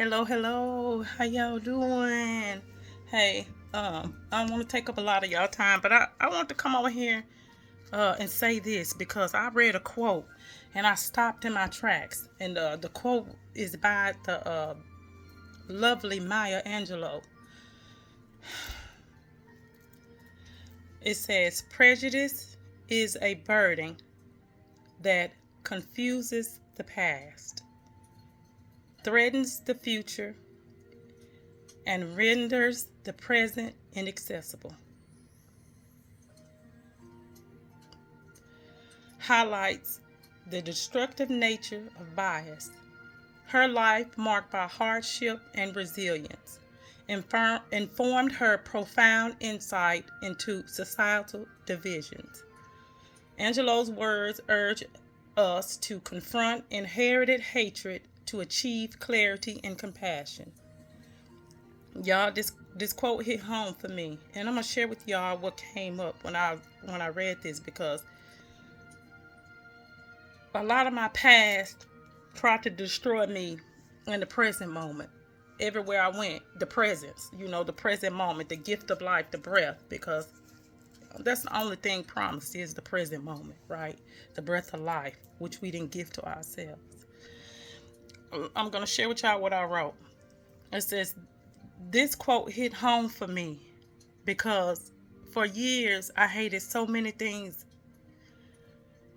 Hello. How y'all doing? Hey, I don't want to take up a lot of y'all time, but I want to come over here and say this because I read a quote and I stopped in my tracks. And the quote is by the lovely Maya Angelou. It says, "Prejudice is a burden that confuses the past, threatens the future, and renders the present inaccessible." Highlights the destructive nature of bias. Her life, marked by hardship and resilience, informed her profound insight into societal divisions. Angelou's words urge us to confront inherited hatred to achieve clarity and compassion. Y'all, this quote hit home for me, and I'm gonna share with y'all what came up when I read this, because a lot of my past tried to destroy me in the present moment. Everywhere I went, the presence, the present moment, the gift of life, the breath, because that's the only thing promised is the present moment, right? The breath of life, which we didn't give to ourselves. I'm going to share with y'all what I wrote. It says, this quote hit home for me because for years I hated so many things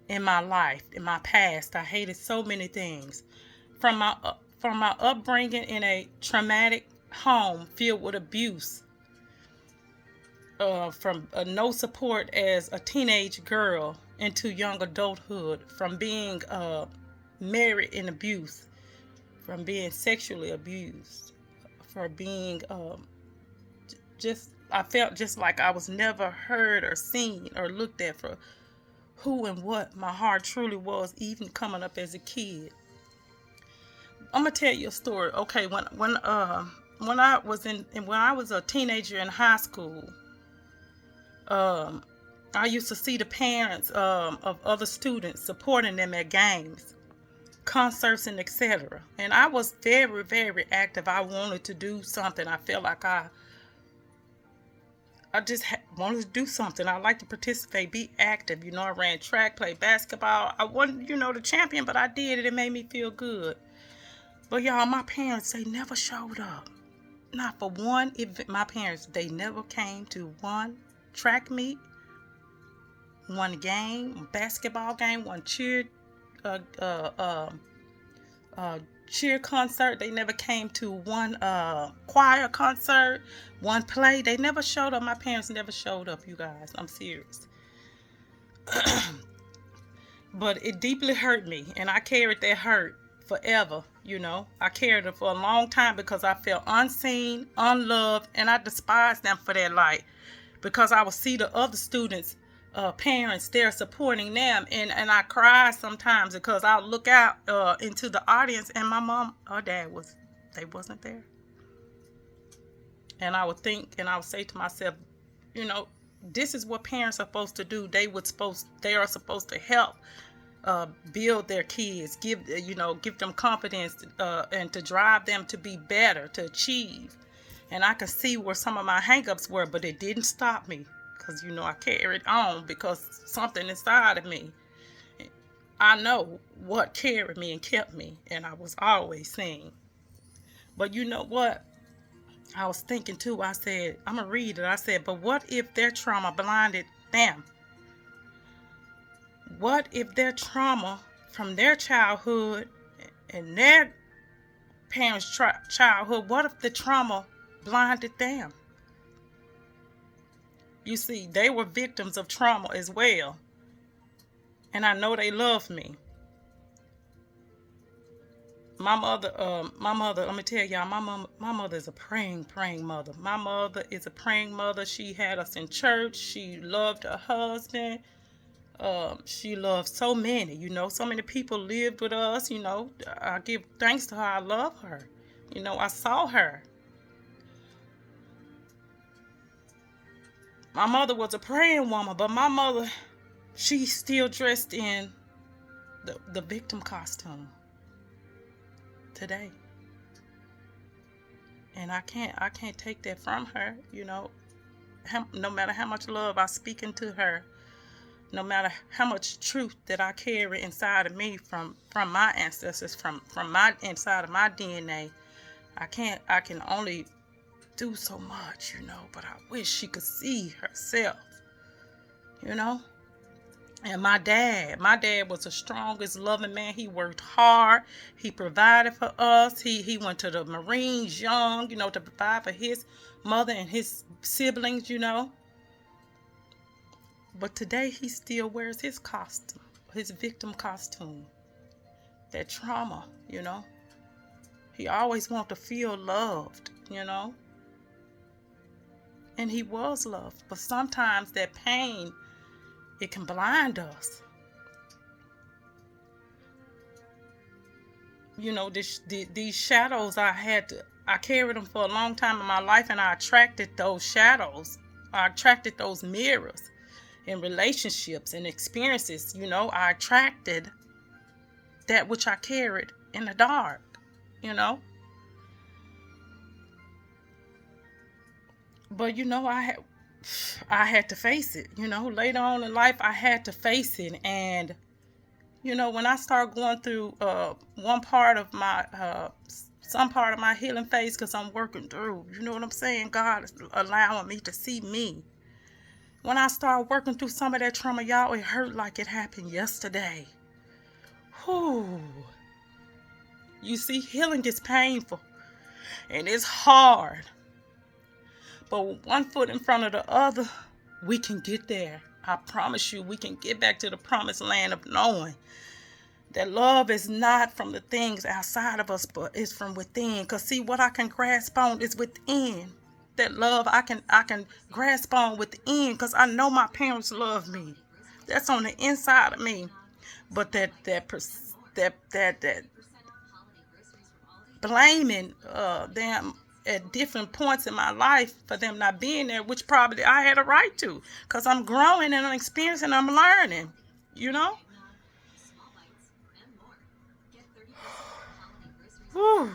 in my life, in my past. I hated so many things. From my upbringing in a traumatic home filled with abuse, from no support as a teenage girl into young adulthood, from being married in abuse, from being sexually abused, for being just I felt just like I was never heard or seen or looked at for who and what my heart truly was, even coming up as a kid. I'm gonna tell you a story. Okay, when I was a teenager in high school, I used to see the parents of other students supporting them at games, concerts, and etc. And I was very, very active. I wanted to do something. I felt like I just wanted to do something. I like to participate, be active. I ran track, played basketball. I wasn't, the champion, but I did it. It made me feel good. But y'all, my parents, they never showed up. Not for one event. My parents, they never came to one track meet, one game, basketball game, one uh, uh, uh, cheer concert. They never came to one choir concert, one play. They never showed up. My parents never showed up, you guys. I'm serious. But it deeply hurt me, and I carried that hurt forever. I carried it for a long time because I felt unseen, unloved, and I despised them for their light, because I would see the other students parents there supporting them, and I cry sometimes because I look out into the audience and my mom or dad they wasn't there. And I would think, and I would say to myself, this is what parents are supposed to do. They are supposed to help build their kids, give them confidence, and to drive them to be better, to achieve. And I could see where some of my hangups were, but it didn't stop me, because I carried on, because something inside of me, I know what carried me and kept me, and I was always seen. But you know what? I was thinking too. I said, I'm gonna read it. I said, but what if their trauma blinded them? What if their trauma from their childhood and their parents' childhood, what if the trauma blinded them? You see, they were victims of trauma as well. And I know they love me. My mother, let me tell y'all, my mother is a praying mother. My mother is a praying mother. She had us in church. She loved her husband. She loved so many, so many people lived with us. I give thanks to her. I love her. I saw her. My mother was a praying woman, but my mother, she still dressed in the victim costume today. And I can't take that from her, no matter how much love I speak into her, no matter how much truth that I carry inside of me from my ancestors, from my inside of my DNA. I can only do so much, but I wish she could see herself, you know. And my dad was the strongest, loving man. He worked hard. He provided for us. He went to the Marines young, to provide for his mother and his siblings. But today he still wears his costume, his victim costume. That trauma. He always wanted to feel loved. And he was loved. But sometimes that pain, it can blind us. These shadows I carried them for a long time in my life, and I attracted those shadows. I attracted those mirrors in relationships and experiences. I attracted that which I carried in the dark, you know. But I had to face it. Later on in life, I had to face it. And when I start going through some part of my healing phase, because I'm working through, you know what I'm saying? God is allowing me to see me. When I start working through some of that trauma, y'all, it hurt like it happened yesterday. Whew. You see, healing is painful and it's hard. But with one foot in front of the other, we can get there. I promise you, we can get back to the promised land of knowing that love is not from the things outside of us, but it's from within. Because see, what I can grasp on is within. That love I can grasp on within, because I know my parents love me. That's on the inside of me. But that blaming them at different points in my life for them not being there, which probably I had a right to, because I'm growing and I'm experiencing, I'm learning, you know. Whew.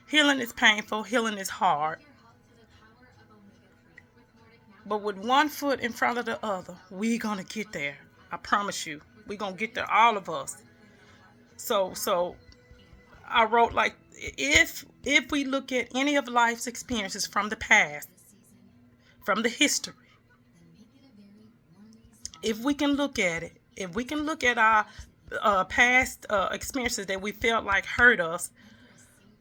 Healing is painful. Healing is hard. But with one foot in front of the other, we gonna get there. I promise you. We gonna get there, all of us. So I wrote, like, if we look at any of life's experiences from the past, from the history, if we can look at it, if we can look at our past experiences that we felt like hurt us,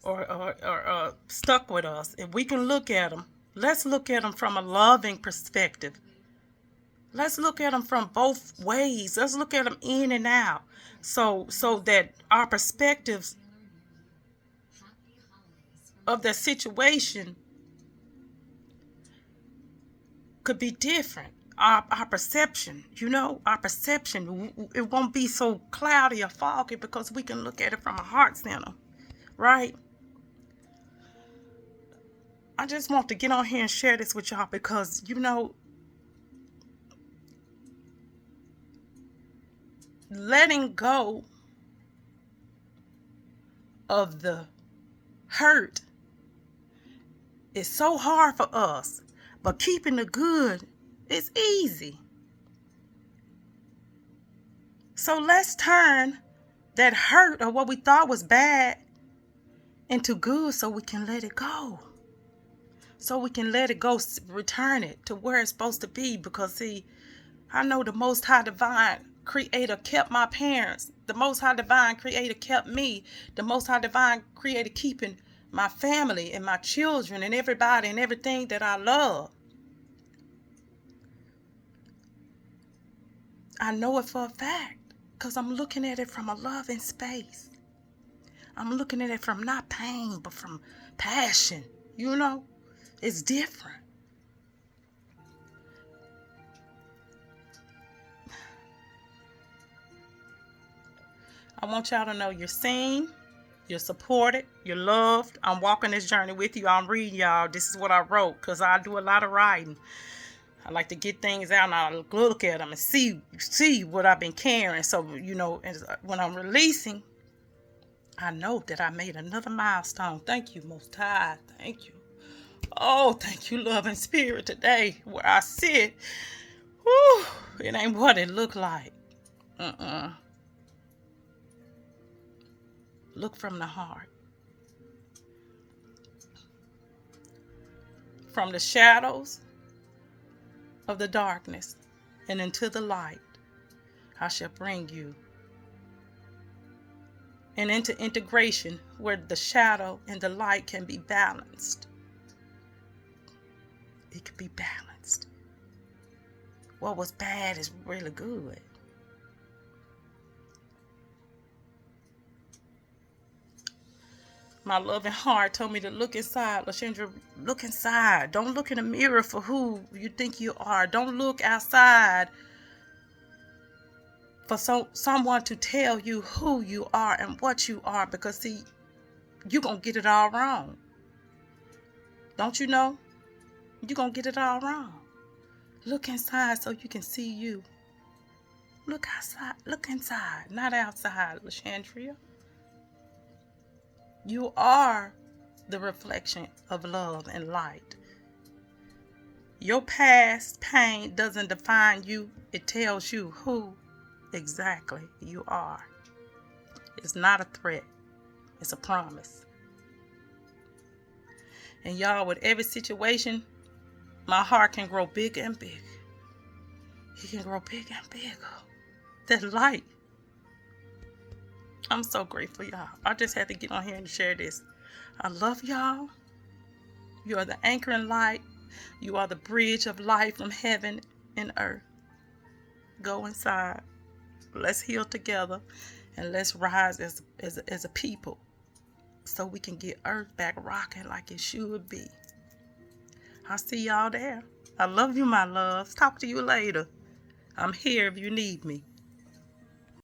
or stuck with us, if we can look at them, let's look at them from a loving perspective. Let's look at them from both ways. Let's look at them in and out, so that our perspectives of the situation could be different. Our perception, our perception, it won't be so cloudy or foggy, because we can look at it from a heart center, right? I just want to get on here and share this with y'all, because letting go of the hurt is so hard for us, but keeping the good is easy. So let's turn that hurt, or what we thought was bad, into good, so we can let it go. So we can let it go, return it to where it's supposed to be. Because see, I know the Most High Divine Creator kept my parents. The Most High Divine Creator kept me. The Most High Divine Creator keeping my family and my children and everybody and everything that I love. I know it for a fact, because I'm looking at it from a loving space. I'm looking at it from not pain, but from passion. It's different. I want y'all to know you're seen, you're supported, you're loved. I'm walking this journey with you. I'm reading y'all. This is what I wrote, because I do a lot of writing. I like to get things out, and I look at them and see what I've been carrying. So, when I'm releasing, I know that I made another milestone. Thank you, Most High. Thank you. Oh, thank you, love and spirit, today where I sit. Whew, it ain't what it look like. Look from the heart. From the shadows of the darkness and into the light, I shall bring you. And into integration where the shadow and the light can be balanced. It can be balanced. What was bad is really good. My loving heart told me to look inside. Lashendra, look inside. Don't look in the mirror for who you think you are. Don't look outside for someone to tell you who you are and what you are, because see, you're going to get it all wrong. Don't you know? You're going to get it all wrong. Look inside so you can see you. Look outside. Look inside, not outside, Lashandria. You are the reflection of love and light. Your past pain doesn't define you. It tells you who exactly you are. It's not a threat. It's a promise. And y'all, with every situation, my heart can grow bigger and bigger. It can grow bigger and bigger. That light. I'm so grateful, y'all. I just had to get on here and share this. I love y'all. You are the anchor and light. You are the bridge of life from heaven and earth. Go inside. Let's heal together. And let's rise as a people, so we can get earth back rocking like it should be. I'll see y'all there. I love you, my loves. Talk to you later. I'm here if you need me.